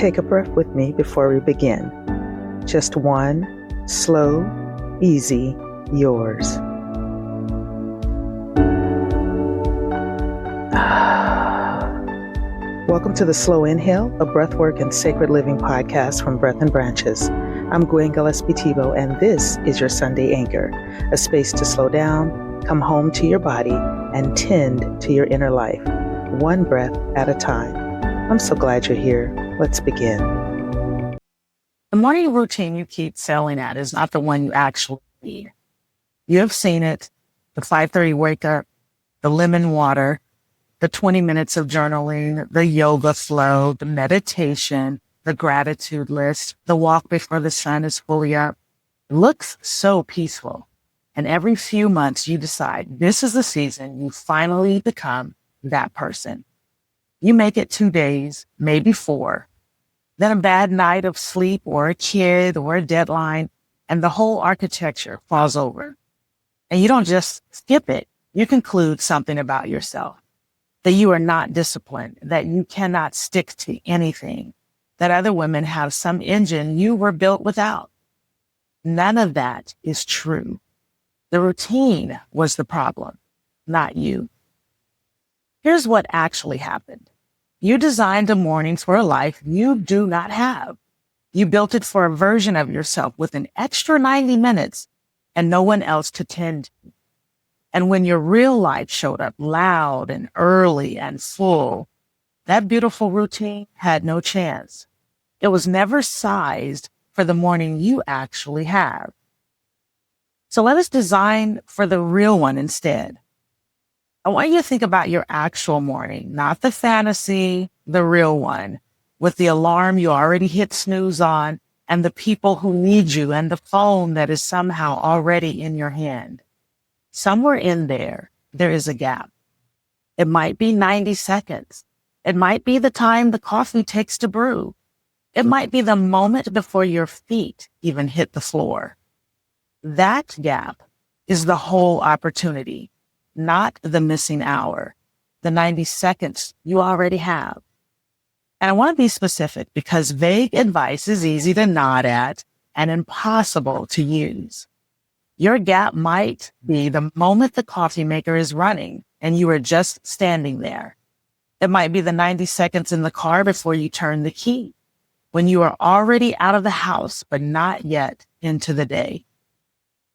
Take a breath with me before we begin. Just one, slow, easy, yours. Welcome to the Slow Inhale, a breathwork and sacred living podcast from Breath and Branches. I'm Gwen Gillespie Thibeaux, and this is your Sunday anchor, a space to slow down, come home to your body, and tend to your inner life, one breath at a time. I'm so glad you're here. Let's begin. The morning routine you keep failing at is not the one you actually need. You have seen it, the 5:30 wake up, the lemon water, the 20 minutes of journaling, the yoga flow, the meditation, the gratitude list, the walk before the sun is fully up. It looks so peaceful. And every few months you decide this is the season you finally become that person. You make it 2 days, maybe 4. Then a bad night of sleep or a kid or a deadline, and the whole architecture falls over. And you don't just skip it. You conclude something about yourself, that you are not disciplined, that you cannot stick to anything, that other women have some engine you were built without. None of that is true. The routine was the problem, not you. Here's what actually happened. You designed a morning for a life you do not have. You built it for a version of yourself with an extra 90 minutes and no one else to tend to. And when your real life showed up loud and early and full, that beautiful routine had no chance. It was never sized for the morning you actually have. So let us design for the real one instead. I want you to think about your actual morning, not the fantasy, the real one, with the alarm you already hit snooze on and the people who need you and the phone that is somehow already in your hand. Somewhere in there is a gap. It might be 90 seconds. It might be the time the coffee takes to brew. It might be the moment before your feet even hit the floor. That gap is the whole opportunity, not the missing hour, the 90 seconds you already have. And I want to be specific because vague advice is easy to nod at and impossible to use. Your gap might be the moment the coffee maker is running and you are just standing there. It might be the 90 seconds in the car before you turn the key, when you are already out of the house, but not yet into the day.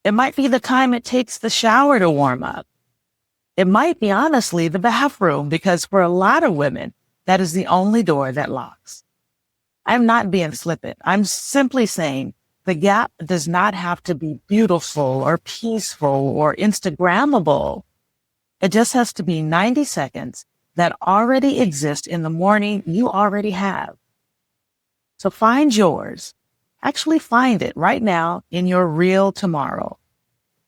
It might be the time it takes the shower to warm up. It might be, honestly, the bathroom, because for a lot of women, that is the only door that locks. I'm not being flippant. I'm simply saying the gap does not have to be beautiful or peaceful or Instagrammable. It just has to be 90 seconds that already exist in the morning you already have. So find yours. Actually find it right now in your real tomorrow.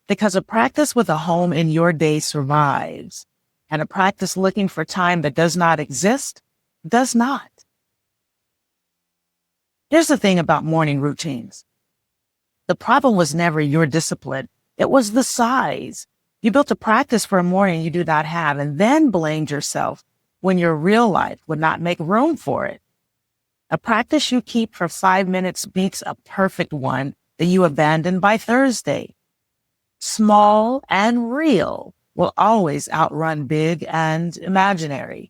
Because a practice with a home in your day survives, and a practice looking for time that does not exist does not. Here's the thing about morning routines. The problem was never your discipline. It was the size. You built a practice for a morning you do not have and then blamed yourself when your real life would not make room for it. A practice you keep for 5 minutes beats a perfect one that you abandon by Thursday. Small and real will always outrun big and imaginary.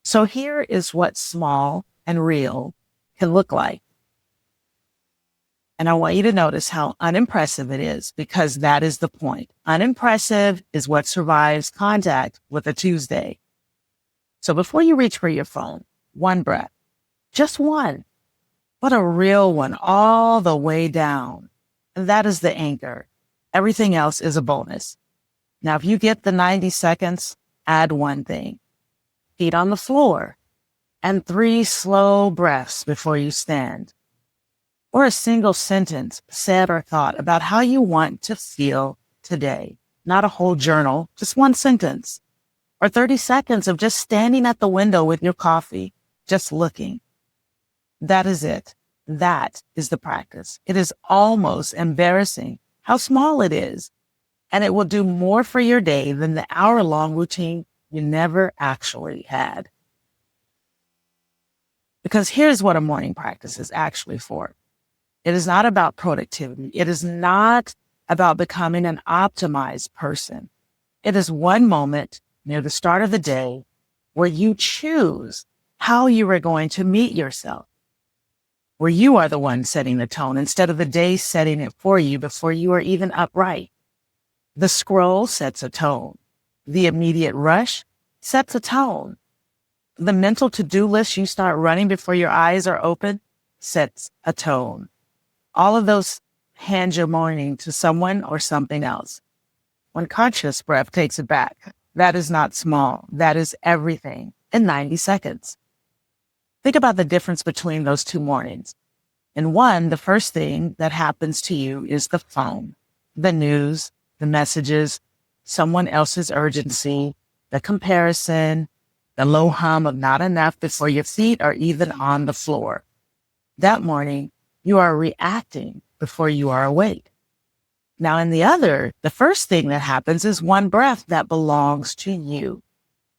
So here is what small and real can look like. And I want you to notice how unimpressive it is, because that is the point. Unimpressive is what survives contact with a Tuesday. So before you reach for your phone, one breath, just one, but a real one all the way down. And that is the anchor. Everything else is a bonus. Now, if you get the 90 seconds, add one thing. Feet on the floor and 3 slow breaths before you stand. Or a single sentence said or thought about how you want to feel today. Not a whole journal, just one sentence. Or 30 seconds of just standing at the window with your coffee, just looking. That is it. That is the practice. It is almost embarrassing how small it is. And it will do more for your day than the hour-long routine you never actually had. Because here's what a morning practice is actually for. It is not about productivity. It is not about becoming an optimized person. It is one moment near the start of the day where you choose how you are going to meet yourself, where you are the one setting the tone instead of the day setting it for you before you are even upright. The scroll sets a tone. The immediate rush sets a tone. The mental to-do list you start running before your eyes are open sets a tone. All of those hand your morning to someone or something else. When conscious breath takes it back, that is not small. That is everything in 90 seconds. Think about the difference between those two mornings. In one, the first thing that happens to you is the phone, the news, the messages, someone else's urgency, the comparison, the low hum of not enough before your feet are even on the floor. That morning, you are reacting before you are awake. Now in the other, the first thing that happens is one breath that belongs to you.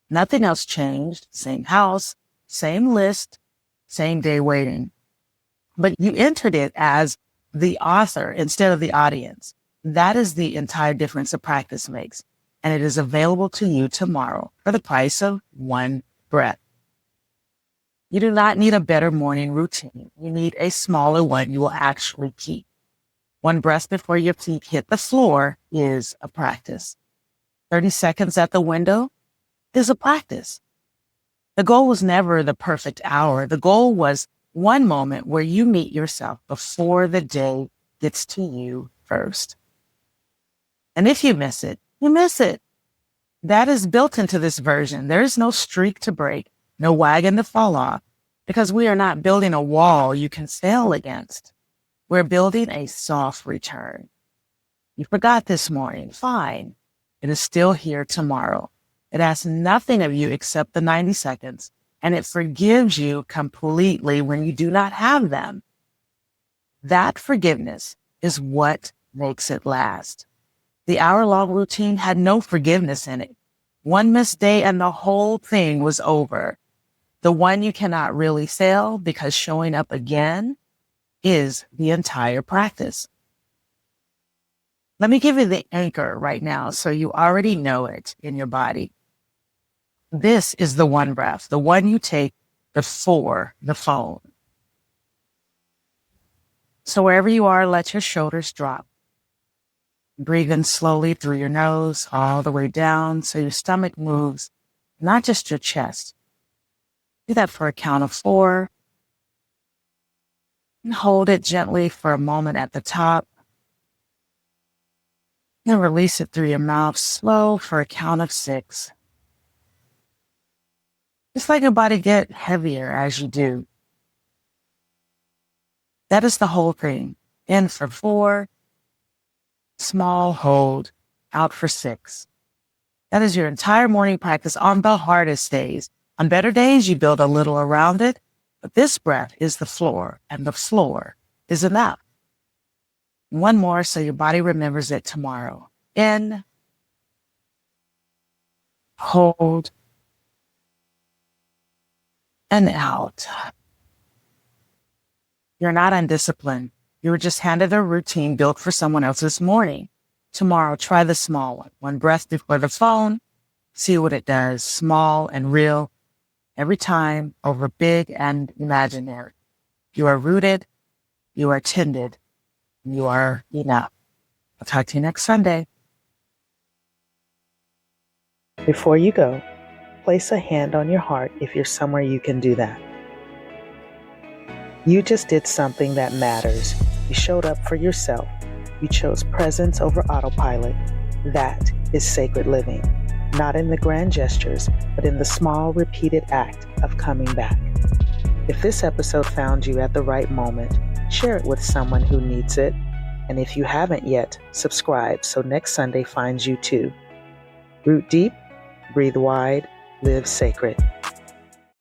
Nothing else changed. Same house, same list, same day waiting. But you entered it as the author instead of the audience. That is the entire difference a practice makes. And it is available to you tomorrow for the price of one breath. You do not need a better morning routine. You need a smaller one you will actually keep. One breath before your feet hit the floor is a practice. 30 seconds at the window is a practice. The goal was never the perfect hour. The goal was one moment where you meet yourself before the day gets to you first. And if you miss it, you miss it. That is built into this version. There is no streak to break, no wagon to fall off, because we are not building a wall you can sail against. We're building a soft return. You forgot this morning. Fine. It is still here tomorrow. It asks nothing of you except the 90 seconds, and it forgives you completely when you do not have them. That forgiveness is what makes it last. The hour-long routine had no forgiveness in it. One missed day and the whole thing was over. The one you cannot really sail because showing up again is the entire practice. Let me give you the anchor right now so you already know it in your body. This is the one breath, the one you take before the phone. So wherever you are, let your shoulders drop. Breathe in slowly through your nose all the way down so your stomach moves, not just your chest. Do that for a count of 4. And hold it gently for a moment at the top. And release it through your mouth slow for a count of 6. Just let your body get heavier as you do. That is the whole thing. In for 4. Small hold. Out for 6. That is your entire morning practice on the hardest days. On better days, you build a little around it. But this breath is the floor, and the floor is enough. One more so your body remembers it tomorrow. In, hold, and out. You're not undisciplined. You were just handed a routine built for someone else's morning. Tomorrow, try the small one. One breath before the phone. See what it does. Small and real. Every time over big and imaginary. You are rooted. You are tended. You are enough. I'll talk to you next Sunday. Before you go, place a hand on your heart if you're somewhere you can do that. You just did something that matters. You showed up for yourself. You chose presence over autopilot. That is sacred living. Not in the grand gestures, but in the small, repeated act of coming back. If this episode found you at the right moment, share it with someone who needs it. And if you haven't yet, subscribe so next Sunday finds you too. Root deep, breathe wide, live sacred.